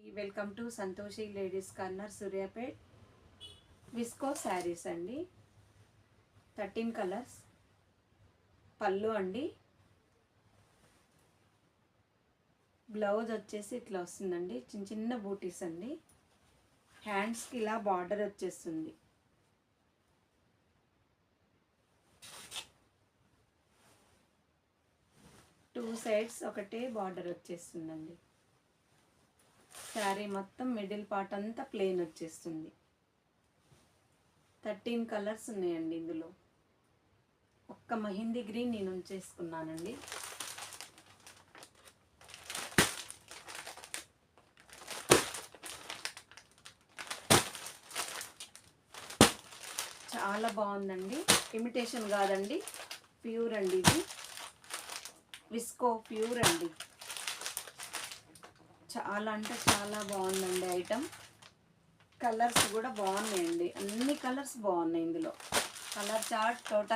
Welcome to Santoshi ladies corner Suryapet. Visco saris అండి, 13 colours. పళ్ళు అండి, బ్లౌజ్ వచ్చేసి ఇట్లా వస్తుందండి, చిన్న చిన్న బూటీస్ అండి. హ్యాండ్స్కి ఇలా బార్డర్ వచ్చేస్తుంది. టూ సైడ్స్ ఒకటే బార్డర్ వచ్చేస్తుందండి. శారీ మొత్తం మిడిల్ పార్ట్ అంతా ప్లెయిన్ వచ్చేస్తుంది. 13 కలర్స్ ఉన్నాయండి ఇందులో. ఒక్క మెహందీ గ్రీన్ నేను ఉంచేసుకున్నానండి. చాలా బాగుందండి, ఇమిటేషన్ కాదండి, ప్యూర్ అండి. ఇది విస్కో ప్యూర్ అండి. చాలా అంటే చాలా బాగుందండి ఐటమ్. కలర్స్ కూడా బాగున్నాయండి, అన్ని కలర్స్ బాగున్నాయి ఇందులో. Colour chart total